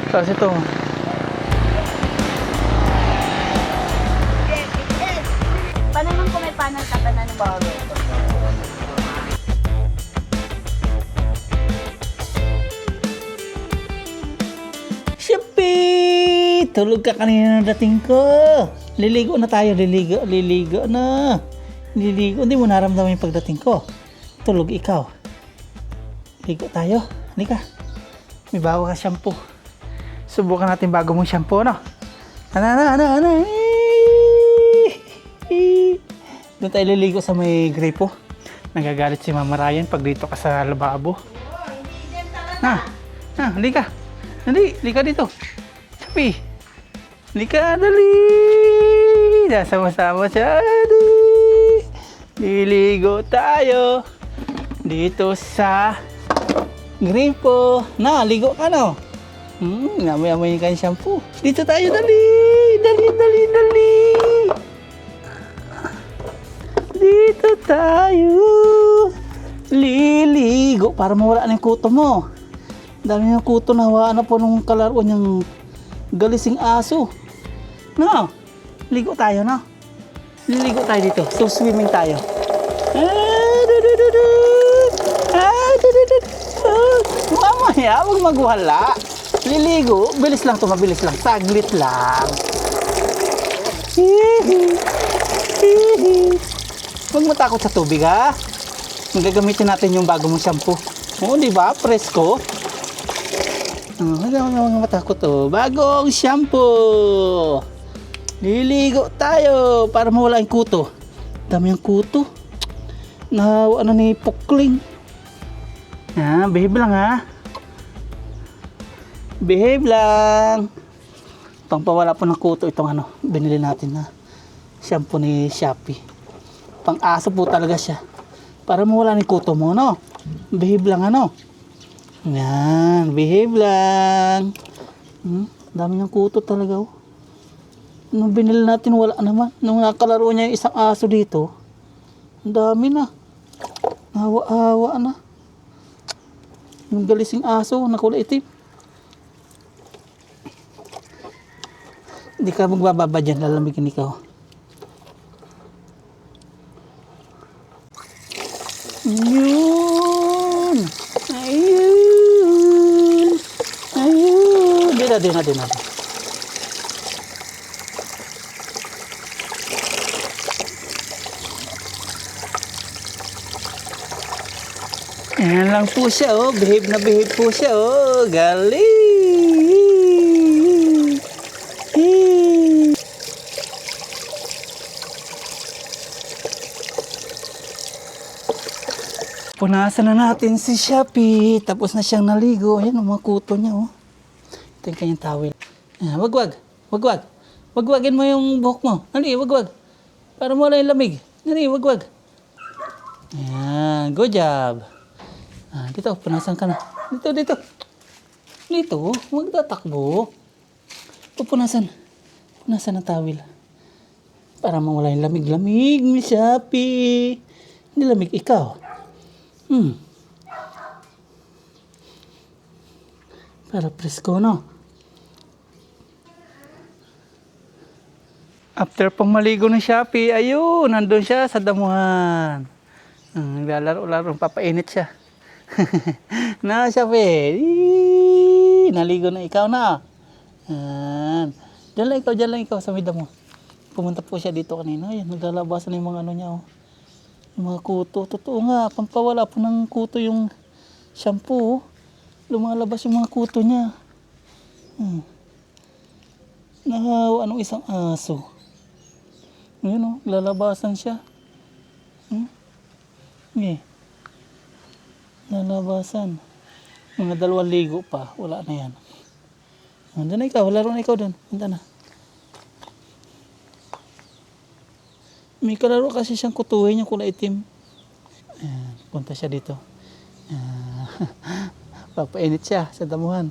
Tapos ito. Paano nung kung may panel ka ba na naman? Shopee! Tulog ka kanina ng dating ko. Liligo na tayo. Liligo na. Liligo. Hindi mo naramdaman yung pagdating ko. Tulog ikaw. Ligo tayo. Halika. May bago ka shampoo. Subukan natin bago mong shampoo, no? Ano. Doon tayo liligo sa may gripo. Nagagalit si Mama Ryan pag dito ka sa lababo. Halika. Halika dito. Sabi. Halika, dali. Sama-sama siya. Liligo tayo. Dito sa gripo. Ligo ka, no? Namay-amay ka yung shampoo. Dito tayo, dali. Dito tayo. Liligo para mawala na yung kuto mo. Dami ng kuto na hawaan na po nung kalaro niyang galising aso. Ligo tayo, no? Liligo tayo dito. So, swimming tayo. Mamaya, huwag magwala. Liligo, bilis lang to, mabilis lang. Saglit lang. Huwag matakot sa tubig, ha? Gagamitin natin yung bago mong shampoo. Oo, di ba? Presko. Huwag matakot, oh. Bagong shampoo. Liligo tayo para mawala yung kuto. Dami yung kuto. Ano ni Pukling. Behave lang, ha? Behave lang. Pangpawala po ng kuto itong binili natin na shampoo ni Shopee. Pang aso po talaga siya. Para mawala ng kuto mo, no? Behave lang, Yan, behave lang. Dami ng kuto talaga, oh. Nung binili natin, wala naman. Nung nakalaro niya yung isang aso dito, ang dami na. Hawa-hawa na. Yung galising aso na kulay itim. Hindi ka magbababa dyan, lalamigin ikaw. Ayun. Din. Ayan lang po siya, oh. Behave na behave po siya, oh. Galing! Punasan na natin si Shopee. Tapos na siyang naligo. Ayan, ang mga kuto niya, oh. Ito yung kanyang towel. Wagwagin mo yung buhok mo. Wagwag. Para mo wala yung lamig. Wagwag. Ayan, good job. Dito, punasan ka na. Dito, huwag tatakbo. Punasan ang towel. Para mawala yung lamig ni Shopee. Hindi lamig ikaw. Para presko, no? After pang maligo ng Shopee, ayun, nandun siya sa damuhan. Naglalaro-laro, papainit siya. Shopee. Naligo na ikaw na. Diyan lang ikaw sa may damo. Pumunta po siya dito kanina. Ayan, naglalabasan yung mga niya, oh. Yung mga kuto. Totoo nga, pampawala po ng kuto yung shampoo, oh. Lumalabas yung mga kuto niya. Nahawa anong isang aso. Yun, oh, lalabasan siya. Lalabasan. Mga 2 ligo pa. Wala na yan. Doon na ikaw. Laro na ikaw doon. Punta na. May kalaro kasi siyang kutuhin yung kulay itim. Ayan, punta siya dito. Papainit siya sa damuhan.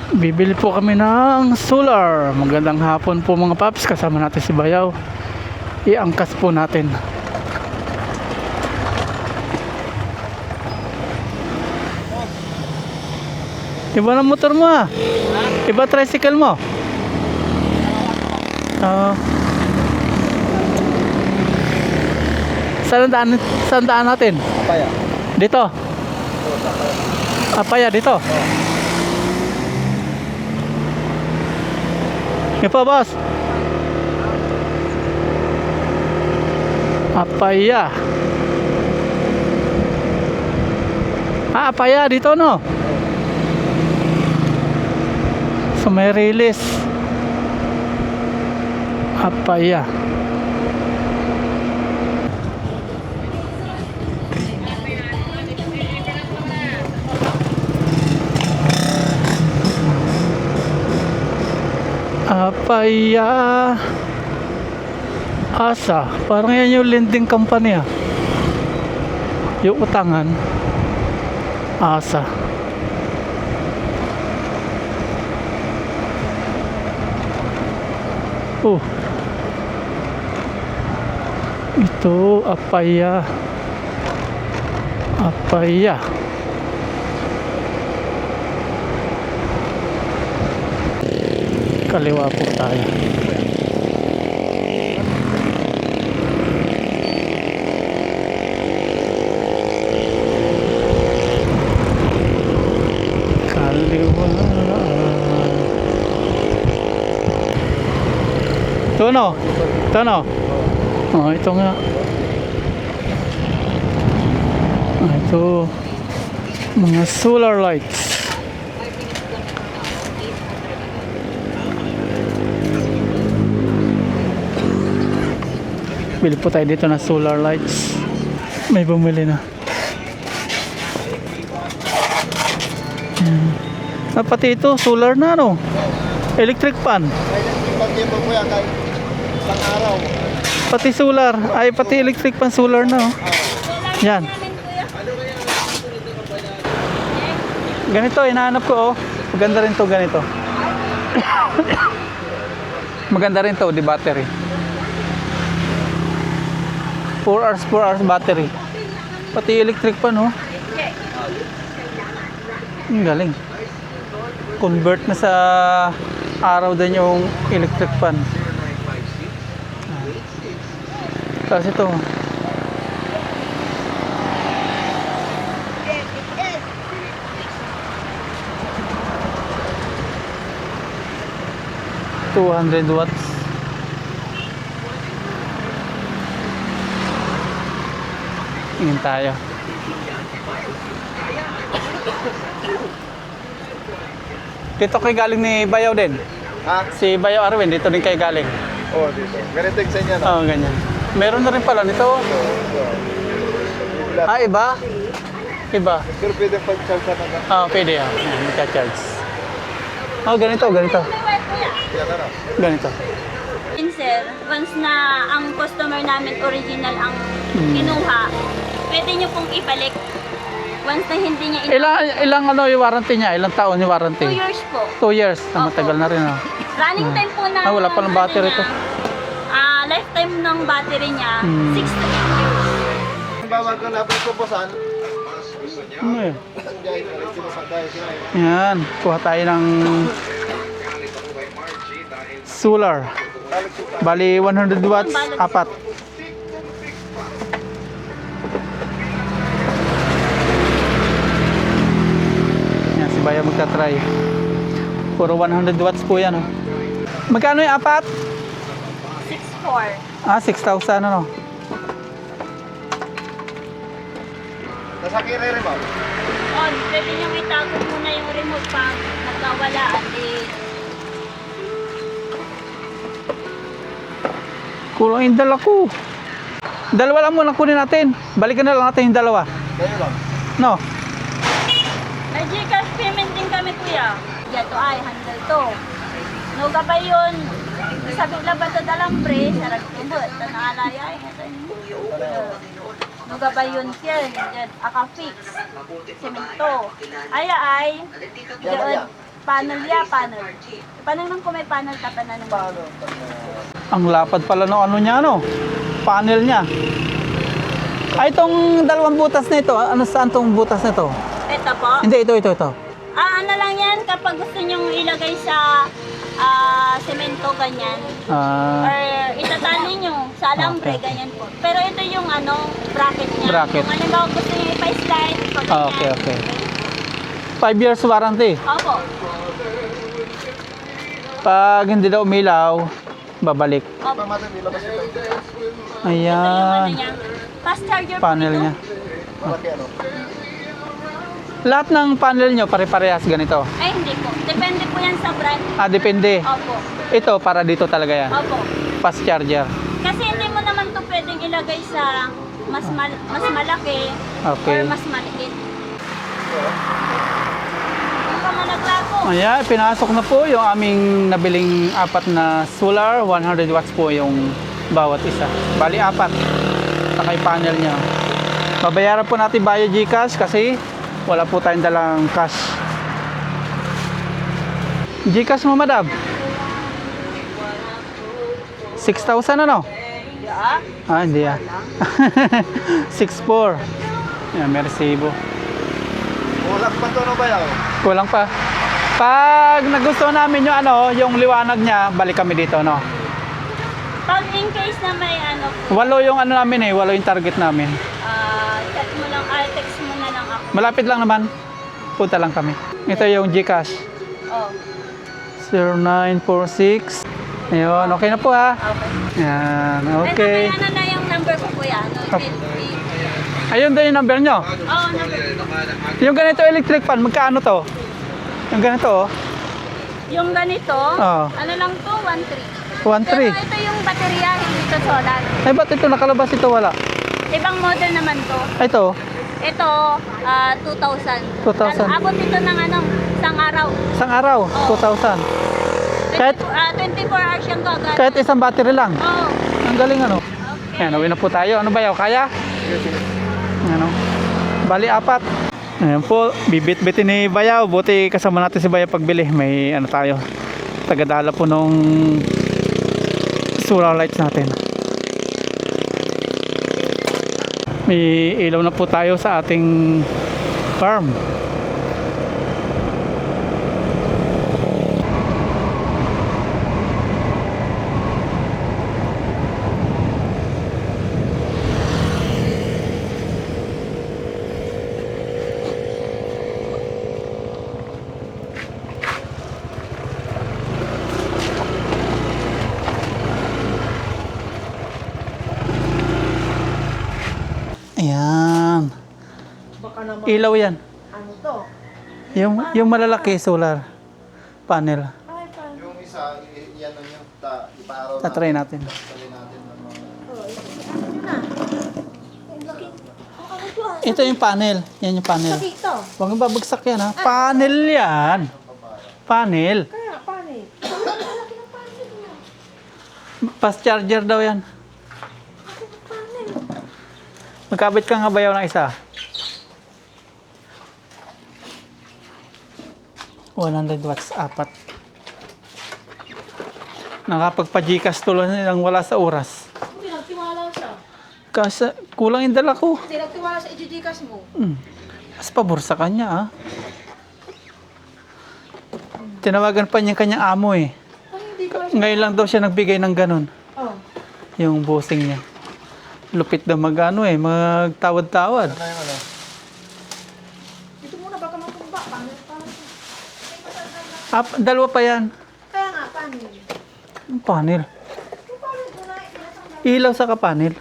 Bibili po kami ng solar. Magandang hapon po mga paps. Kasama natin si Bayaw. Iangkas po natin. Iba na motor mo ah. Iba tricycle mo. Saan daan natin? Apaya. Dito. Apaya dito. Ito boss. Apaya. Apaya dito no. So may release. Apaya. Apaya. Asa. Parang yan yung lending company ah. Yung utangan. Asa. Oh. Ito Apaya. Apaya. Kaliwa po tayo. Kaliwa. Ito no? Ito no? Oh, ito nga. Ito. Mga solar lights. Bili po tayo dito na solar lights. May bumili na. Pati ito, solar na no? Electric fan. Pag-ibig mo yan kahit isang araw. Pati solar. Ay, pati electric fan solar na oh. Yan. Ganito, hinahanap ko oh. Maganda rin to ganito. Maganda rin to, di battery. 4 hours battery. Pati electric pan oh. Ang galing. Convert na sa araw din yung electric pan. Tapos ito. $200 watts. Tingin tayo. Dito kay galing ni Bayaw din. Ha? Si Bayaw Arwin, dito din kay galing. Oo, dito. Ganito yung sa inyo, no? Oo, ganyan. Meron na rin pala nito. Iba? Iba. Pero pwede pag-charge na lang. Pwede yan. Ayan, magka-charge. Ganito. Yan na, no? Ganito. Sir, once na ang customer namin original ang kinuha, pwede nyo pong ibalik. Once na hindi niya Ilang ano yung warranty niya? Ilang taon yung 2 warranty? years po. 2 years. Opo. Matagal na rin. Oh. Running time po na Wala pa ng battery to. lifetime ng battery niya, 6 to 8 years. Ang bawag ko na pagpupusan, Ano yun? dahil sinusagay siya. Yan. Kuha tayo ng solar. Bali 100 watts, 4. Yan, si Bayaw magta-try. Puro 100 watts po yan. Oh. Magkano yung 4? 6.4. 6,000 ano. Nasa kire rin ba? On, pwede nyo itago muna yung remote pag nagkawala. Kulang yung dala ko. Dalawa lang muna kunin natin. Balikan na lang natin yung dalawa. Kayo lang. No? May Gcash payment din kami kuya. Yato ay, handle to. No gabay yun. Sabi lang ba ito dalambre, sarap tubot. Tanaalaya ay no gabay yun siya. Aka fix. Semento. Ay, diyan. Panel ya, panel. Panel nang kung may panel ka pa na naman. Paano? Ang lapad pala ng ano niya, ano? Panel niya. Ay, itong dalawang butas na ito. Ano saan tong butas na ito? Ito po. Hindi, ito. Ano lang yan, kapag gusto nyong ilagay sa semento, ganyan. Or itatali nyo sa alambre, Okay. ganyan po. Pero ito yung bracket niya. Bracket. Kung halimbawa gusto nyo ipa-slide, pag ganyan. Okay. 5 years warranty. Opo. Pag hindi daw umilaw, babalik. Opo. Pamatin, ilabas ito. Ito yung ano Ayan. niya. Fast charger Panel po ito. niya. Malaki ano? Lahat ng panel nyo pare-parehas ganito. Ay, hindi po. Depende po yan sa brand. Depende. Opo. Ito, para dito talaga yan. Opo. Fast charger. Kasi hindi mo naman to pwedeng ilagay sa mas malaki Okay. or mas maliit. Yung kamalaglago. Ayan, pinasok na po yung aming nabiling 4 na solar. 100 watts po yung bawat isa. Bali 4. Saka yung panel niya. Babayaran po natin via GCash kasi wala po tayong dalang cash. GCash mo, madam? 6,000 ano? Yeah. Hindi ah. 6,400. Ayan, may resibo. Ulak pa ito, ano ba yaw? Kulang pa. Pag nagustuhan namin yung yung liwanag niya, balik kami dito, no? Pag in case na may po, 8 yung namin 8 yung target namin. chat mo lang, text mo na lang ako. Malapit lang naman. Punta lang kami. Ito yung GCash. Oh, 0946. Ayun, okay na po ha. okay. Yan, Okay. okay. Ano na yung number ko kuya? Ayun din yung number nyo. Number. Yung ganito electric fan, magkano to? Yung ganito oh. Yung ganito, Oo. ano lang to? 1.3. 1.3. Pero ito yung baterya, hindi ito solar. Ay, ba't ito nakalabas ito wala? Ibang model naman to. Ito, Ito, 2,000. 2,000. Abot ito ng isang araw. isang araw, Oo. 2,000. Kahit- 24 hours yung gagana. Kahit isang battery lang. Oo. Ang galing ano. Okay. Ayan, uwi na po tayo. Ano ba yaw? Kaya? Ano? Bali 4. Ayan po, bibit-bitin ni Bayaw. Buti kasama natin si Bayaw pagbili. May tayo. Tagadala po nung solar lights natin. May ilaw na po tayo sa ating farm. Ayan. Ilaw yan. Ano to? Yung malalaki solar panel. Yung isa, yan nyo, ipaaraw Tatry natin. Tatry natin. Ito yung panel. Yan yung panel. Dito. Huwag mong babagsak yan ha. Panel yan. Panel. Kaya, paano eh? Fast charger daw yan. Magkabit ka nga bayaw ng isa. 100 watts, 4. Nakapagpa-Gcash tuloy nilang wala sa oras. Hindi nagtiwala siya. Kasi kulang yung dala ko. Hindi nagtiwala sa i-Gcash mo. Mas pabor sa kanya ah. Tinawagan pa niya kanyang amo eh. Ay, hindi ko. Ngayon lang daw siya nagbigay ng ganun. Oh. Yung bossing niya. Lupit daw magtawad-tawad. Ano yung ano? Ito muna baka matumba. Paano? Dalawa pa yan. Kaya nga, paano? Ang panel. Paano ito na? Ilaw sa kapanel.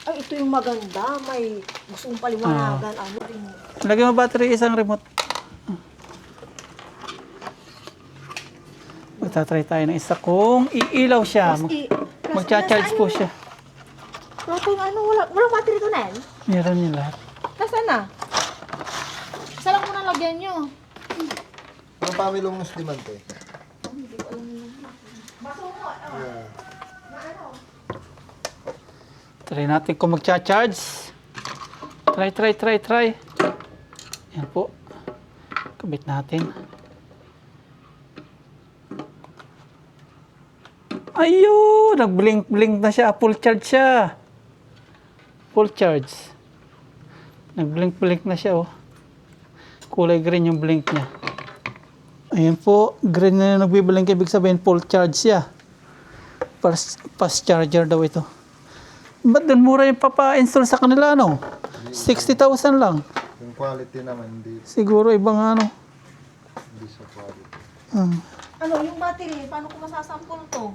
Ay, ito yung maganda. May gusto mong paliwanagan. Ano rin. Lagyan mo battery, isang remote. Magtatry tayo ng isa kung iilaw siya. Magcha-charge po siya. Pero ano, walang battery to, Nen? Meron yung lahat. Nasaan na? Isa lang muna lagyan nyo. Yung family mong musliman to eh. Yeah. Try natin kung magcha-charge. Try. Yan po. Kabit natin. Ayun! Nag-blink na siya. Full charge siya. Full charge. Nag-blink na siya, oh. Kulay green yung blink niya. Ayan po. Green na yung nagbiblink. Ibig sabihin, full charge siya. Fast charger daw ito. Ba't doon mura yung papa-install sa kanila, no? 60,000 lang. Yung quality naman, hindi Siguro ibang ano. sa quality. Ano, yung battery, paano ko masasampol to?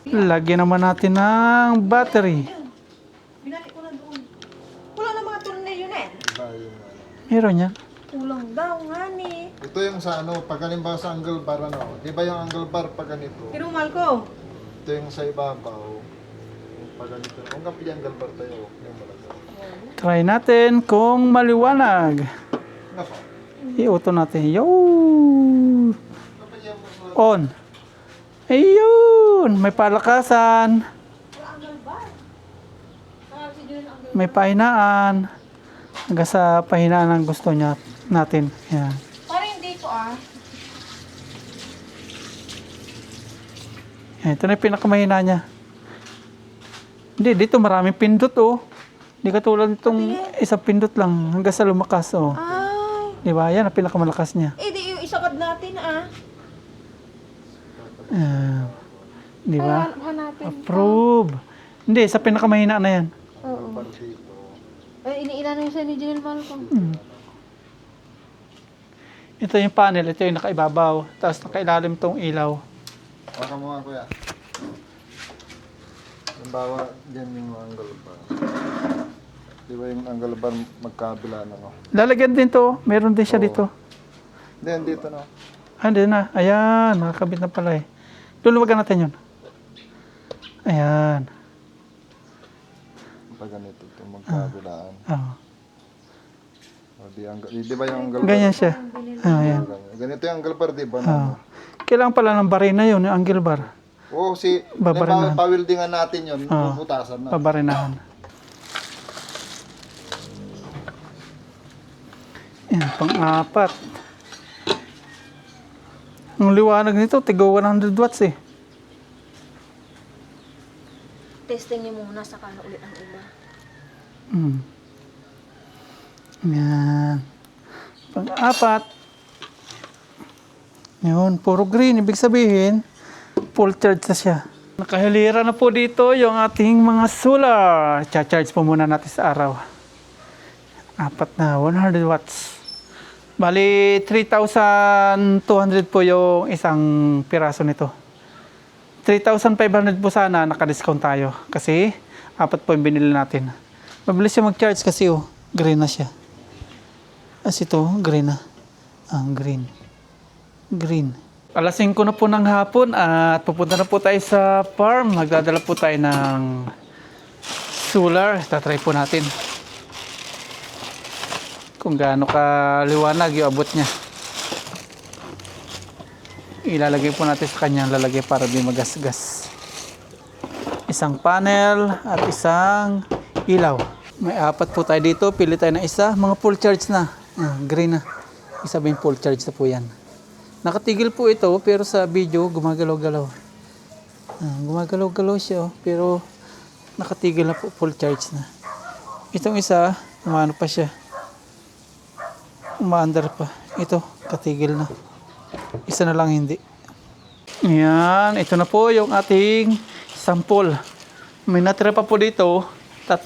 Lagyan naman natin ng battery. Binalik ko na doon. Wala na mga tornilyo na eh. Iba yung Meron yan. Kulang daw nga ni. Ito yung sa pag halimbawa sa angle bar, di ba yung angle bar pag ganito? Pero mahal ko. Ito yung sa ibabaw. Yung pag ganito. Kung kapag yung angle bar tayo, yung malagaw. Try natin kung maliwanag. Nako. I-auto natin. Yo! On. Ayun! May palakasan. May pahinaan. Hanggang sa pahinaan ang gusto niya natin. Yan. Parang dito Yan. Ito na yung pinakamahina niya. Hindi, dito maraming pindot, oh. Hindi katulad itong isang pindot lang hanggang sa lumakas, oh. Ay. Di ba? Yan ang pinakamalakas niya. Eh, di yung isakad natin Di ba? Hanapin. Approve. Hindi, sa pinakamahina na yan. Oo. Bar dito. Ay, iniilan yung sa ni Janelle Malcolm. Ito yung panel, ito yung nakaibabaw. Tapos nakailalim tong ilaw. Baka mo nga kuya. Halimbawa, dyan yung angle bar. Di ba yung angle bar magkabila na no? Lalagyan din to. Meron din siya Oo. dito. Then dito no? Hindi na. Ayan, nakakabit na pala eh. Luluwagan natin yun. Ayan. Pag ganito, ito magkabilaan. Oh. Di ba yung angle bar? Ganyan siya. Ayan. Ganito yung angle bar, di ba? Oh. Kailangan pala ng barina yun, yung angle bar. Oo, Babarinahan. pawildingan natin yun, Oo. bubutasan na. Pabarinahan. Yan, pang-apat. Ang liwanag nito, tigo 100 watts eh. Testing niyo muna, saka na ulit ang iba. Yan. Pang-apat. Yun, puro green. Ibig sabihin, full charge na siya. Nakahilira na po dito yung ating mga solar. Cha-charge po muna natin sa araw. Apat na, 100 watts. Bali, 3,200 po yung isang piraso nito. 3,500 po sana, naka-discount tayo. Kasi, apat po yung binili natin. Mabilis siya mag-charge kasi, oh, green na siya. As ito, green na. Green. Green. Alas 5 na po ng hapon at pupunta na po tayo sa farm. Magdadala po tayo ng solar. Tatry po natin kung gaano kaliwanag yung abot niya. Ilalagay po natin sa kanyang lalagay para di magasgas. Isang panel at isang ilaw. May apat po tayo dito. Pili tayo ng isa. Mga full charge na. Green na. Isabihin full charge na po yan. Nakatigil po ito pero sa video gumagalaw-galaw. Gumagalaw-galaw siya pero nakatigil na po, full charge na. Itong isa, umano pa siya. Umaandar pa. Ito, katigil na. Isa na lang hindi. Ayan, ito na po yung ating sample. May natira pa po dito, 3.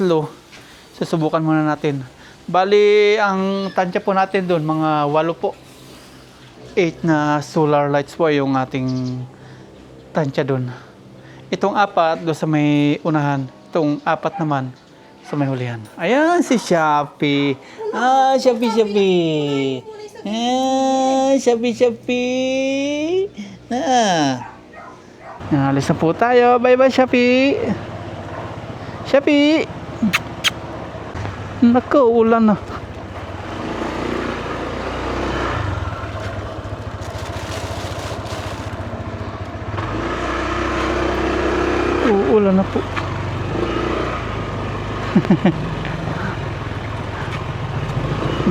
Susubukan muna natin. Bali, ang tansya po natin doon, mga 8 po. 8 na solar lights po yung ating tansya doon. Itong 4 doon sa may unahan. Itong 4 naman sa may hulihan. Ayan si Shopee. Shopee. Shopee. Alis na po tayo. Bye-bye, Shopee. Shopee. Naku, ulan na. Uulan na po.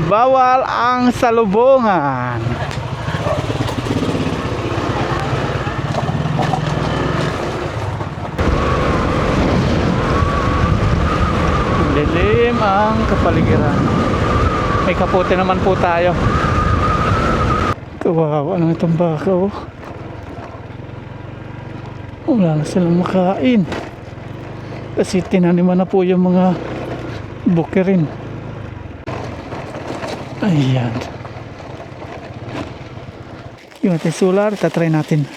Bawal ang salubungan. Dilim ang kapaligiran. May kapote naman po tayo. Kawawa naman itong baka, oh. Wala na silang makain. Kasi tinaniman na po yung mga bukirin. Ayan. Yung ating solar, tatry natin.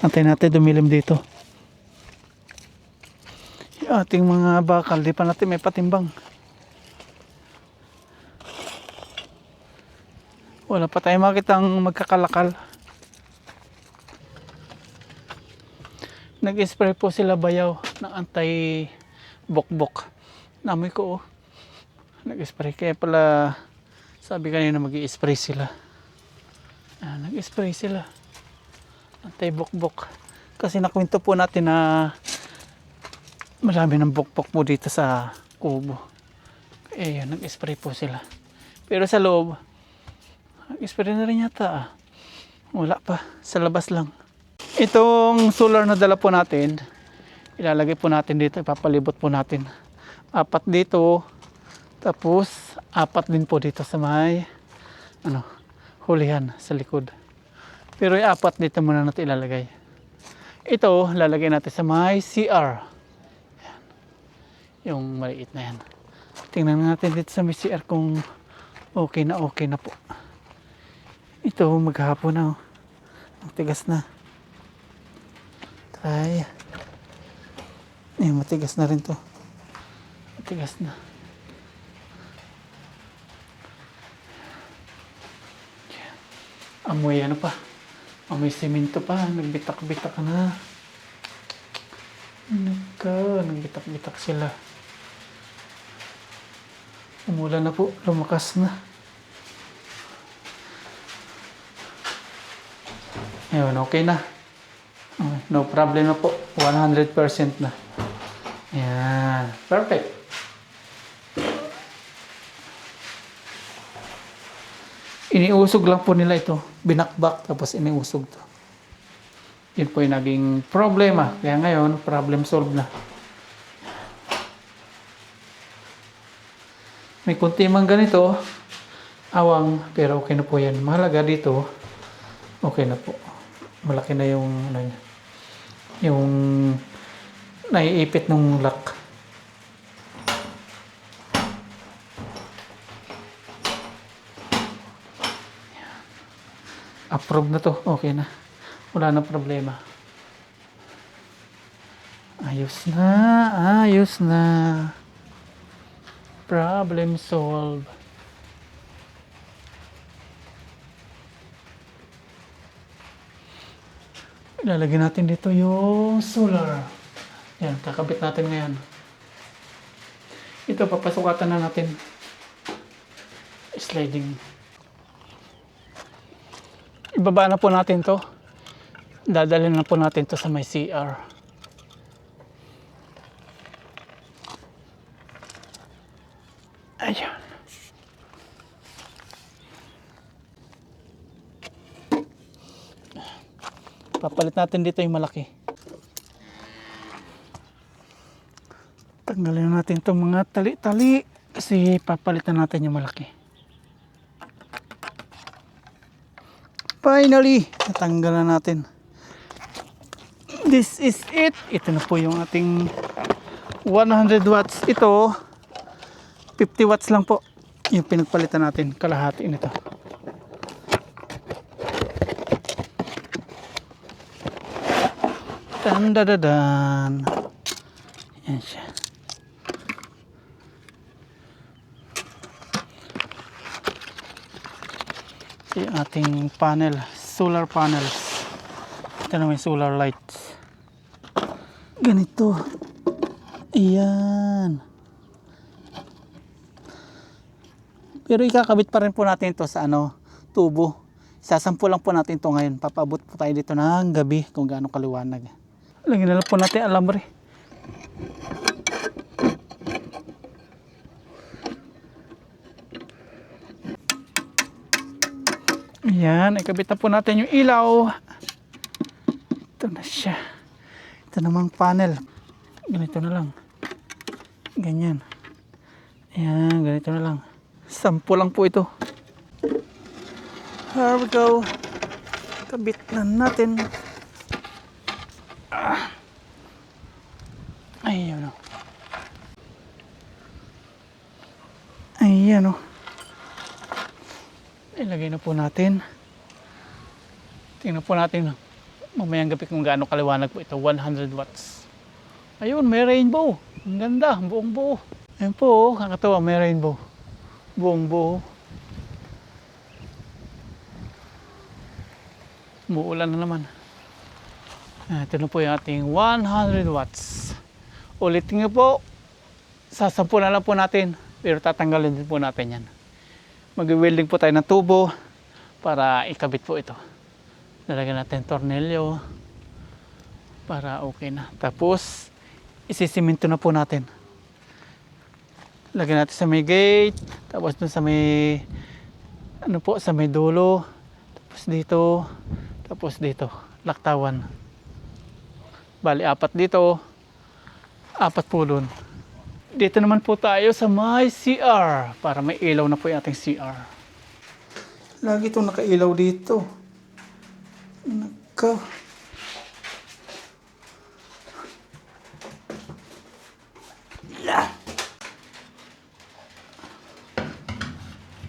Antayin natin dumilim dito. Yung ating mga bakal, di pa natin may patimbang. Wala pa tayong makitang magkakalakal. Nag-spray po sila bayaw ng anti-bokbok. Namoy ko, oh. Nag-spray. Kaya pala sabi kanina mag-i-spray sila. Nag-spray sila. Anti-bokbok. Kasi nakwento po natin na marami ng bokbok po dito sa kubo. Kaya yun, nag-spray po sila. Pero sa loob, nag-spray na rin yata. Wala pa. Sa labas lang. Itong solar na dala po natin, ilalagay po natin dito, ipapalibot po natin. 4 dito, tapos 4 din po dito sa may hulihan sa likod. Pero yung 4 dito muna natin ilalagay. Ito, lalagay natin sa may CR. Yan. Yung maliit na yan. Tingnan natin dito sa may CR kung okay na po. Ito, maghapon na. Ang tigas na. Try. Matigas na rin to. Matigas na. Amoy ano pa. Amoy semento pa. Nagbitak-bitak na. Nagbitak-bitak sila. Umulan na po. Lumakas na. Ayun, okay na. No problem na po. 100% na. Ayan. Perfect. Iniusog lang po nila ito. Binakbak tapos iniusog to. Yun po yung naging problema. Kaya ngayon, problem solved na. May kunti man ganito. Awang. Pero okay na po yan. Mahalaga dito. Okay na po. Malaki na yung yung naiipit ng lock. Approve na to. Okay na. Wala na problema. Ayos na. Problem solved. Ilalagay natin dito yung solar. Yan, kakabit natin ngayon. Ito, papasukatan na natin. Sliding. Ibaba na po natin to. Dadalhin na po natin to sa may CR. Ayan. Papalit natin dito yung malaki. Tanggalin natin itong mga tali-tali kasi papalitan natin yung malaki. Finally, natanggal na natin. This is it. Ito na po yung ating 100 watts. Ito, 50 watts lang po yung pinagpalitan natin. Kalahati nito. Tandadadan. Yan siya. Yung ating panel, solar panels. Ito naman yung solar lights. Ganito. Ayan. Pero ikakabit pa rin po natin ito sa tubo. Sasampo lang po natin ito ngayon. Papabot po tayo dito ng gabi kung gaano kaliwanag. Lagyan na lang po natin alambre. Ayan, ikabit na po natin yung ilaw. Ito na siya. Ito namang panel. Ganito na lang. Ganyan. Ayan, ganito na lang. 10 lang po ito. Here we go. Kabit na natin. Ayan o. Ayan o. Ilagay na po natin. Tingnan po natin. Mamayang gabi kung gaano kaliwanag po ito. 100 watts. Ayun, may rainbow. Ang ganda. Buong buo. Ayan po. Kakatawa, may rainbow. Buong buo. Muulan na naman. Ito na po yung ating 100 watts. Ulitin nyo po. Sasampu na lang po natin. Pero tatanggalin din po natin yan. Mag-welding po tayo ng tubo para ikabit po ito. Lalagyan natin tornilyo para okay na. Tapos, isisiminto na po natin. Lagyan natin sa may gate. Tapos dun sa may, ano po, sa may dulo. Tapos dito. Tapos dito. Laktawan. Bali, 4 dito. 4 po dun. Dito naman po tayo sa may CR para may ilaw na po yung ating CR. Lagi itong nakailaw dito. Naka.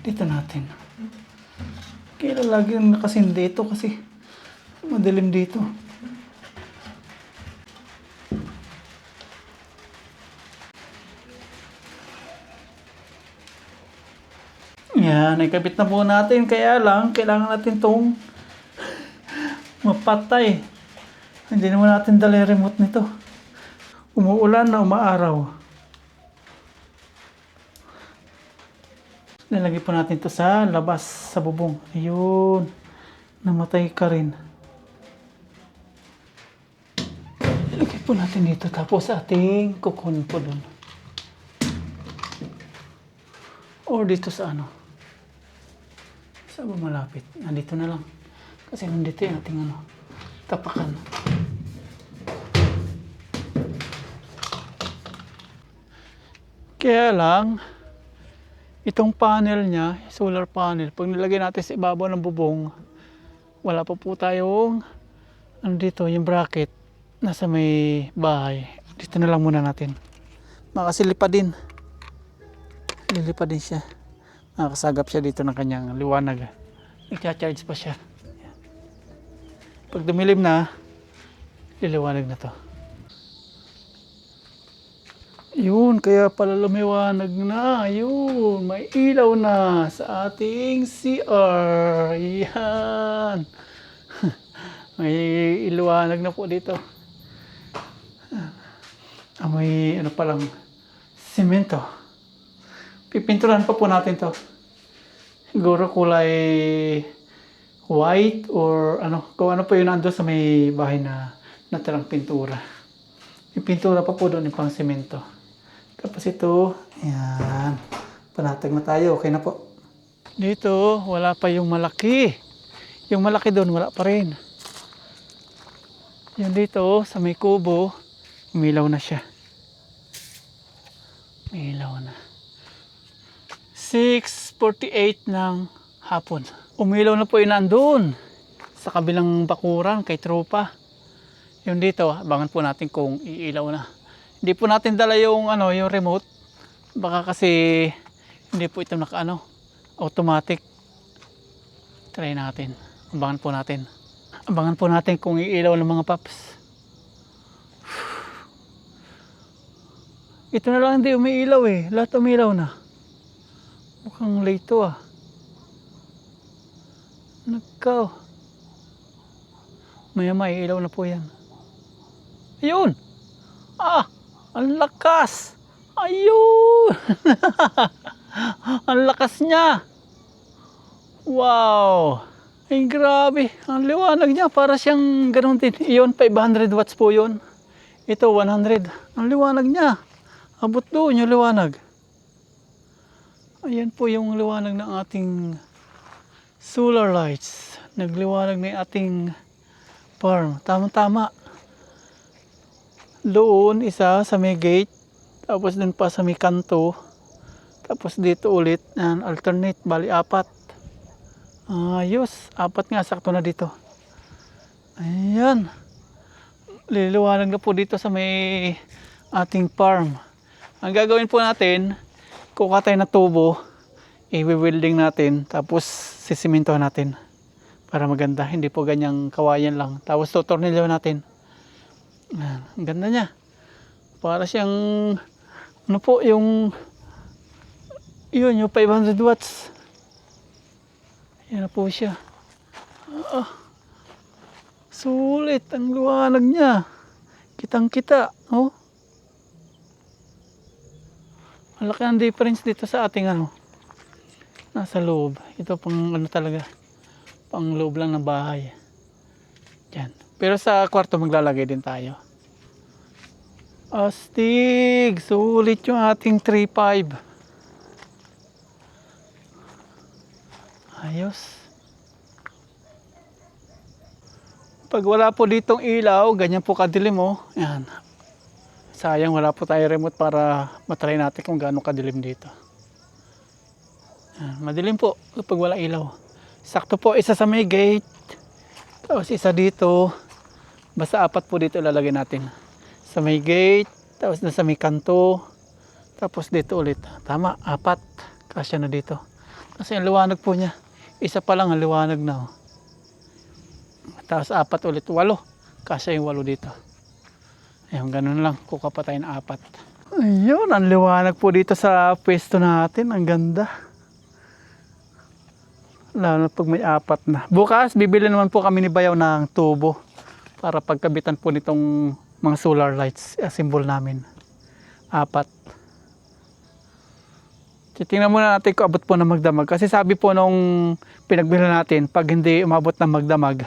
Dito natin. Kaya lagi yung nakasindi ito kasi madilim dito. Yan, ikabit na po natin. Kaya lang, kailangan natin itong mapatay. Hindi naman natin dala yung remote nito. Umuulan na umaaraw. Lalagay po natin ito sa labas, sa bubong. Ayun. Namatay ka rin. Ilagay po natin dito. Tapos ating kukunin po dun. Or dito sa ano. Saan ba malapit? Nandito na lang. Kasi nandito yung ating ano, tapakan. Kaya lang, itong panel niya, solar panel, pag nilagay natin sa ibabaw ng bubong, wala pa po tayong, ano dito, yung bracket, nasa may bahay. Dito na lang muna natin. Makasilipad din. Lilipad din siya. Nakasagap siya dito ng kanyang liwanag. Nagcha-charge pa siya. Pag dumilim na, liliwanag na to. Yun, kaya pala lumiwanag na. Yun, may ilaw na sa ating CR. Yan. May iliwanag na po dito. May ano palang semento. Pipinturahan pa po natin to. Siguro kulay white or ano, kung ano po yun nando sa may bahay na natirang pintura. Pipintura pa po doon yung pang semento. Tapos ito, ayan. Panatag na tayo, okay na po. Dito, wala pa yung malaki. Yung malaki doon, wala pa rin. Yan dito, sa may kubo, umilaw na siya. Umilaw na. 6:48 ng hapon. Umilaw na po yun nandun sa kabilang bakuran kay tropa. Yung dito, abangan po natin kung iilaw na. Hindi po natin dala yung ano, yung remote. Baka kasi hindi po ito naka ano, automatic. Try natin. Abangan po natin. Abangan po natin kung iilaw ng mga paps. Ito na lang hindi umiilaw eh. Lahat umiilaw na. Mukhang late to ah. Nagkaw. Maya maiilaw na po yan. Ayun! Ah! Ang lakas! Ayun! Ang lakas niya! Wow! Ay grabe! Ang liwanag niya para siyang ganun din. Iyon, 500 watts po yun. Ito, 100. Ang liwanag niya. Abot doon yung liwanag. Ayan po yung liwanag ng ating solar lights. Nagliwanag na yung ating farm. Tama-tama. Doon isa sa may gate. Tapos dun pa sa may kanto. Tapos dito ulit. Yan, alternate. Bali 4. Ayos. 4 nga. Sakto na dito. Ayan. Liliwanag na po dito sa may ating farm. Ang gagawin po natin, kuha tayo na tubo, i-welding natin, tapos sisimintohan natin para maganda. Hindi po ganyang kawayan lang. Tapos tutornilyo natin. Ayan, ang ganda niya. Para siyang ano po yung 500 watts. Yan na po siya. Sulit ang liwanag niya. Kitang-kita, oh. Malaki ang difference dito sa ating nasa loob. Ito pang talaga, pang loob lang ng bahay. Yan. Pero sa kwarto maglalagay din tayo. Astig! Sulit yung ating 3.5. Ayos. Pag wala po ditong ilaw, ganyan po kadilim, oh. Yan. Sayang wala po tayo remote para matry natin kung gaano kadilim dito. Yan. Madilim po pag wala ilaw. Sakto po isa sa may gate. Tapos isa dito. Basta 4 po dito ilalagay natin. Sa may gate. Tapos na sa may kanto. Tapos dito ulit. Tama, 4. Kasya na dito. Kasi ang liwanag po niya. Isa pa lang ang liwanag na, oh. Tapos 4 ulit, 8. Kasi yung 8 dito. Ayun, ganun lang. Kuka pa tayo ng 4. Ayun, ang liwanag po dito sa pwesto natin. Ang ganda. Lalo na pag may 4 na. Bukas, bibili naman po kami ni Bayaw ng tubo para pagkabitan po nitong mga solar lights. Symbol namin. 4. Titingnan muna natin kung abot po ng magdamag. Kasi sabi po nung pinagbili natin, pag hindi umabot ng magdamag,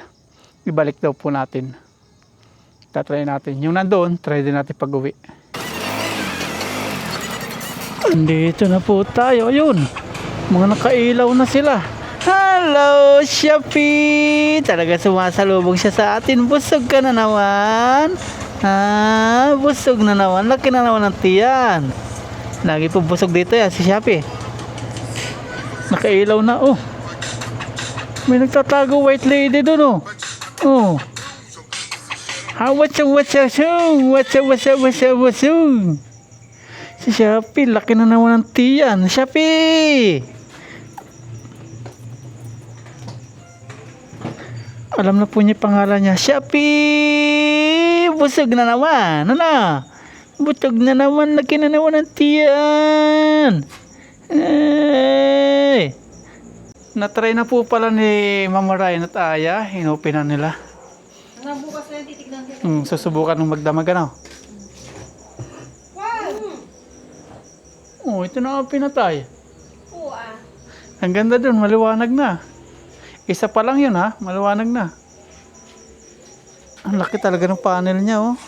ibalik daw po natin. Tatry natin. Yung nandoon, try din natin pag uwi. Andito na po tayo. Ayun. Mga nakailaw na sila. Hello, Shopee! Talaga sumasalubong siya sa atin. Busog ka na naman. Busog na naman. Laki na naman ang tiyan. Lagi po busog dito yan si Shopee. Nakailaw na. Oh. May nagtatago white lady doon, oh. Oh. What's up? Si Shopee, laki na naman ng tiyan. Shopee! Alam na po niya pangalan niya. Shopee! Busog na naman. Ano? Busog na naman. Laki na naman ng tiyan. Ay! Natry na po pala ni Mama Ryan at Aya. Inopen na nila. Bukas na yung titignan ko. Susubukan ng magdamag, ano? Oh, ito na ang pinatay. Oo, Ang ganda dun, maliwanag na. Isa pa lang yun, ha? Maliwanag na. Ang laki talaga ng panel niya, oh.